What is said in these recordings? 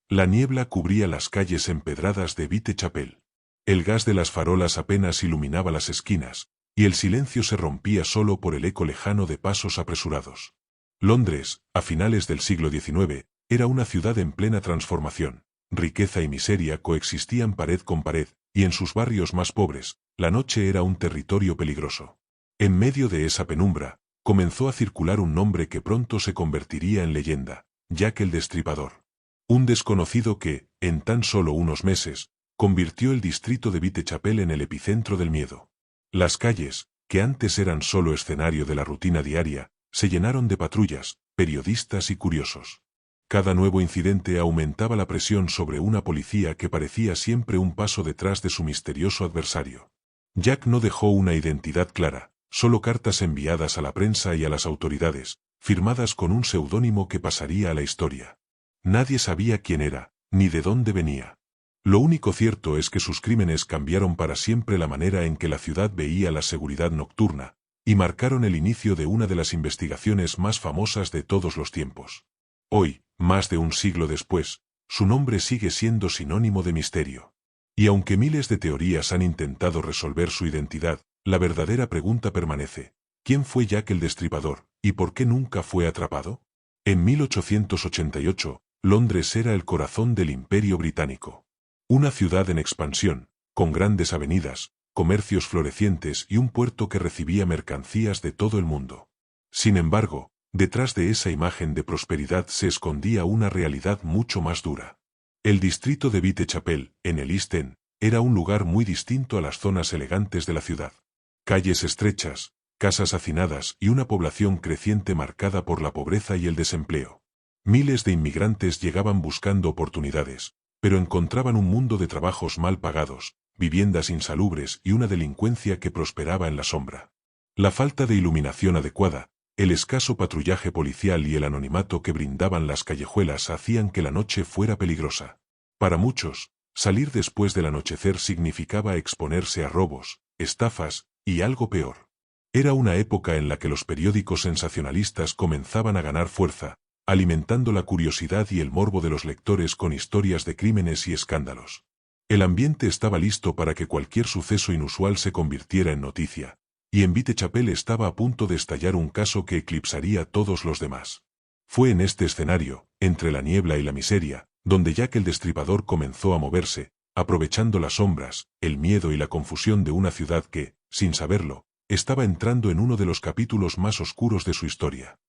La niebla cubría las calles empedradas de Whitechapel. El gas de las farolas apenas iluminaba las esquinas, y el silencio se rompía solo por el eco lejano de pasos apresurados. Londres, a finales del siglo XIX, era una ciudad en plena transformación. Riqueza y miseria coexistían pared con pared, y en sus barrios más pobres, la noche era un territorio peligroso. En medio de esa penumbra, comenzó a circular un nombre que pronto se convertiría en leyenda: Jack el Destripador. Un desconocido que, en tan solo unos meses, convirtió el distrito de Whitechapel en el epicentro del miedo. Las calles, que antes eran solo escenario de la rutina diaria, se llenaron de patrullas, periodistas y curiosos. Cada nuevo incidente aumentaba la presión sobre una policía que parecía siempre un paso detrás de su misterioso adversario. Jack no dejó una identidad clara, solo cartas enviadas a la prensa y a las autoridades, firmadas con un seudónimo que pasaría a la historia. Nadie sabía quién era, ni de dónde venía. Lo único cierto es que sus crímenes cambiaron para siempre la manera en que la ciudad veía la seguridad nocturna, y marcaron el inicio de una de las investigaciones más famosas de todos los tiempos. Hoy, más de un siglo después, su nombre sigue siendo sinónimo de misterio. Y aunque miles de teorías han intentado resolver su identidad, la verdadera pregunta permanece: ¿quién fue Jack el Destripador, y por qué nunca fue atrapado? En 1888, Londres era el corazón del Imperio Británico. Una ciudad en expansión, con grandes avenidas, comercios florecientes y un puerto que recibía mercancías de todo el mundo. Sin embargo, detrás de esa imagen de prosperidad se escondía una realidad mucho más dura. El distrito de Whitechapel, en el East End, era un lugar muy distinto a las zonas elegantes de la ciudad. Calles estrechas, casas hacinadas y una población creciente marcada por la pobreza y el desempleo. Miles de inmigrantes llegaban buscando oportunidades, pero encontraban un mundo de trabajos mal pagados, viviendas insalubres y una delincuencia que prosperaba en la sombra. La falta de iluminación adecuada, el escaso patrullaje policial y el anonimato que brindaban las callejuelas hacían que la noche fuera peligrosa. Para muchos, salir después del anochecer significaba exponerse a robos, estafas y algo peor. Era una época en la que los periódicos sensacionalistas comenzaban a ganar fuerza, alimentando la curiosidad y el morbo de los lectores con historias de crímenes y escándalos. El ambiente estaba listo para que cualquier suceso inusual se convirtiera en noticia, y en Whitechapel estaba a punto de estallar un caso que eclipsaría a todos los demás. Fue en este escenario, entre la niebla y la miseria, donde Jack el Destripador comenzó a moverse, aprovechando las sombras, el miedo y la confusión de una ciudad que, sin saberlo, estaba entrando en uno de los capítulos más oscuros de su historia.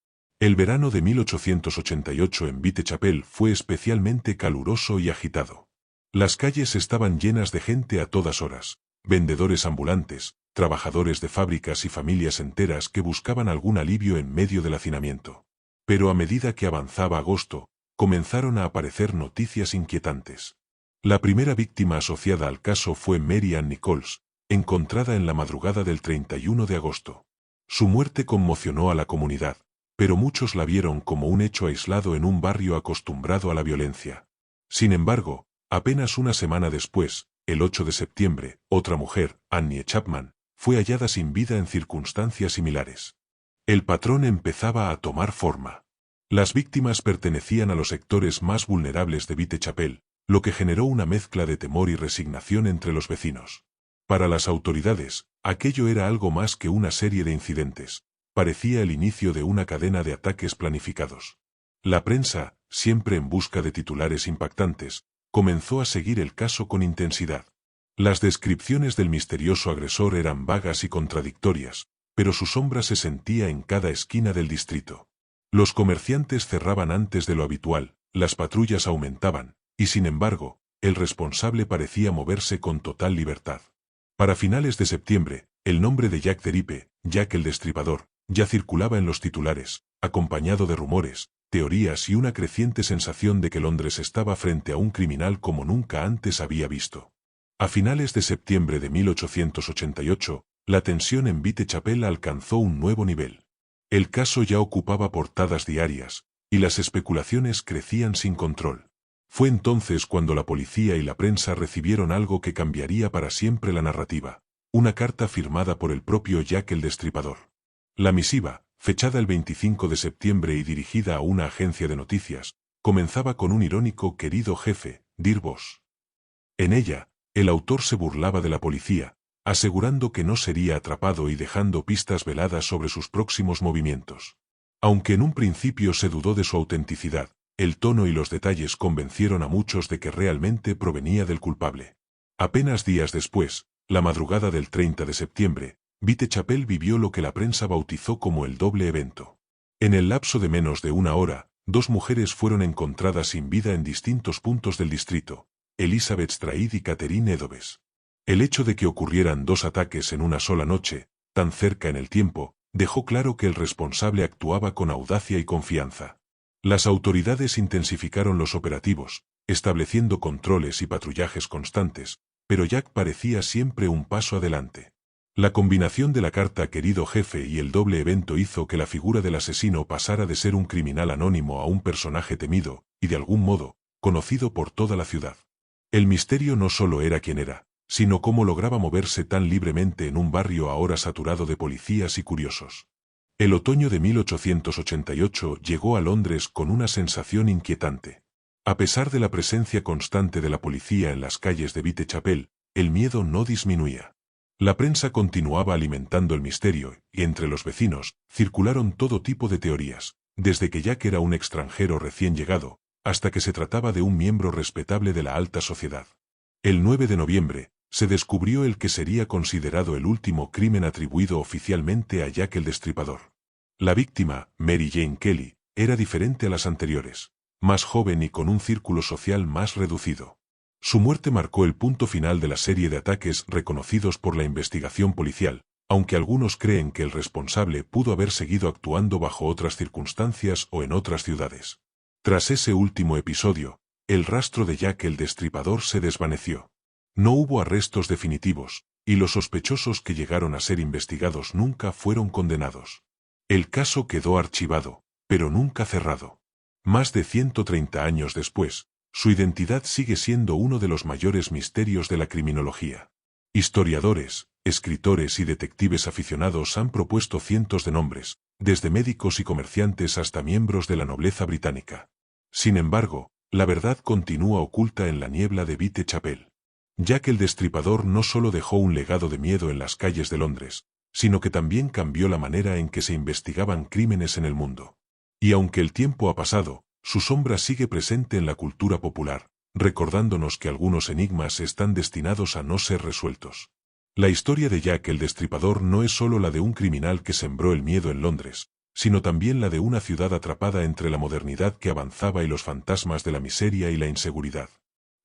El verano de 1888 en Whitechapel fue especialmente caluroso y agitado. Las calles estaban llenas de gente a todas horas, vendedores ambulantes, trabajadores de fábricas y familias enteras que buscaban algún alivio en medio del hacinamiento. Pero a medida que avanzaba agosto, comenzaron a aparecer noticias inquietantes. La primera víctima asociada al caso fue Mary Ann Nichols, encontrada en la madrugada del 31 de agosto. Su muerte conmocionó a la comunidad, pero muchos la vieron como un hecho aislado en un barrio acostumbrado a la violencia. Sin embargo, apenas una semana después, el 8 de septiembre, otra mujer, Annie Chapman, fue hallada sin vida en circunstancias similares. El patrón empezaba a tomar forma. Las víctimas pertenecían a los sectores más vulnerables de Whitechapel, lo que generó una mezcla de temor y resignación entre los vecinos. Para las autoridades, aquello era algo más que una serie de incidentes. Parecía el inicio de una cadena de ataques planificados. La prensa, siempre en busca de titulares impactantes, comenzó a seguir el caso con intensidad. Las descripciones del misterioso agresor eran vagas y contradictorias, pero su sombra se sentía en cada esquina del distrito. Los comerciantes cerraban antes de lo habitual, las patrullas aumentaban, y sin embargo, el responsable parecía moverse con total libertad. Para finales de septiembre, el nombre de Jack the Ripper, Jack el Destripador, ya circulaba en los titulares, acompañado de rumores, teorías y una creciente sensación de que Londres estaba frente a un criminal como nunca antes había visto. A finales de septiembre de 1888, la tensión en Whitechapel alcanzó un nuevo nivel. El caso ya ocupaba portadas diarias, y las especulaciones crecían sin control. Fue entonces cuando la policía y la prensa recibieron algo que cambiaría para siempre la narrativa: una carta firmada por el propio Jack el Destripador. La misiva, fechada el 25 de septiembre y dirigida a una agencia de noticias, comenzaba con un irónico "querido jefe, dear boss". En ella, el autor se burlaba de la policía, asegurando que no sería atrapado y dejando pistas veladas sobre sus próximos movimientos. Aunque en un principio se dudó de su autenticidad, el tono y los detalles convencieron a muchos de que realmente provenía del culpable. Apenas días después, la madrugada del 30 de septiembre, Whitechapel vivió lo que la prensa bautizó como el doble evento. En el lapso de menos de una hora, dos mujeres fueron encontradas sin vida en distintos puntos del distrito, Elizabeth Stride y Catherine Eddowes. El hecho de que ocurrieran dos ataques en una sola noche, tan cerca en el tiempo, dejó claro que el responsable actuaba con audacia y confianza. Las autoridades intensificaron los operativos, estableciendo controles y patrullajes constantes, pero Jack parecía siempre un paso adelante. La combinación de la carta "querido jefe" y el doble evento hizo que la figura del asesino pasara de ser un criminal anónimo a un personaje temido, y de algún modo, conocido por toda la ciudad. El misterio no solo era quién era, sino cómo lograba moverse tan libremente en un barrio ahora saturado de policías y curiosos. El otoño de 1888 llegó a Londres con una sensación inquietante. A pesar de la presencia constante de la policía en las calles de Whitechapel, el miedo no disminuía. La prensa continuaba alimentando el misterio, y entre los vecinos, circularon todo tipo de teorías, desde que Jack era un extranjero recién llegado, hasta que se trataba de un miembro respetable de la alta sociedad. El 9 de noviembre, se descubrió el que sería considerado el último crimen atribuido oficialmente a Jack el Destripador. La víctima, Mary Jane Kelly, era diferente a las anteriores, más joven y con un círculo social más reducido. Su muerte marcó el punto final de la serie de ataques reconocidos por la investigación policial, aunque algunos creen que el responsable pudo haber seguido actuando bajo otras circunstancias o en otras ciudades. Tras ese último episodio, el rastro de Jack el Destripador se desvaneció. No hubo arrestos definitivos, y los sospechosos que llegaron a ser investigados nunca fueron condenados. El caso quedó archivado, pero nunca cerrado. Más de 130 años después, su identidad sigue siendo uno de los mayores misterios de la criminología. Historiadores, escritores y detectives aficionados han propuesto cientos de nombres, desde médicos y comerciantes hasta miembros de la nobleza británica. Sin embargo, la verdad continúa oculta en la niebla de Whitechapel. Jack el Destripador no solo dejó un legado de miedo en las calles de Londres, sino que también cambió la manera en que se investigaban crímenes en el mundo. Y aunque el tiempo ha pasado, su sombra sigue presente en la cultura popular, recordándonos que algunos enigmas están destinados a no ser resueltos. La historia de Jack el Destripador no es solo la de un criminal que sembró el miedo en Londres, sino también la de una ciudad atrapada entre la modernidad que avanzaba y los fantasmas de la miseria y la inseguridad.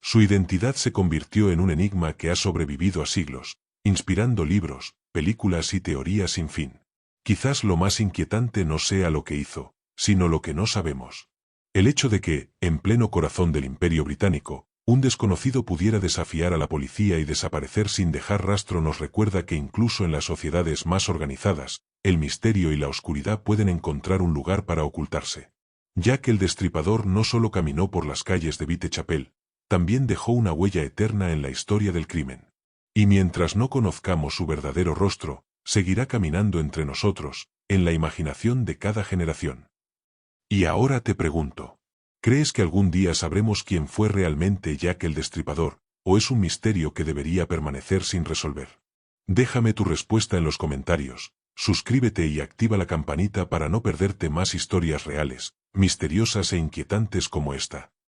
Su identidad se convirtió en un enigma que ha sobrevivido a siglos, inspirando libros, películas y teorías sin fin. Quizás lo más inquietante no sea lo que hizo, sino lo que no sabemos. El hecho de que, en pleno corazón del Imperio Británico, un desconocido pudiera desafiar a la policía y desaparecer sin dejar rastro nos recuerda que incluso en las sociedades más organizadas, el misterio y la oscuridad pueden encontrar un lugar para ocultarse. Jack el Destripador no solo caminó por las calles de Whitechapel, también dejó una huella eterna en la historia del crimen. Y mientras no conozcamos su verdadero rostro, seguirá caminando entre nosotros, en la imaginación de cada generación. Y ahora te pregunto, ¿crees que algún día sabremos quién fue realmente Jack el Destripador, o es un misterio que debería permanecer sin resolver? Déjame tu respuesta en los comentarios, suscríbete y activa la campanita para no perderte más historias reales, misteriosas e inquietantes como esta.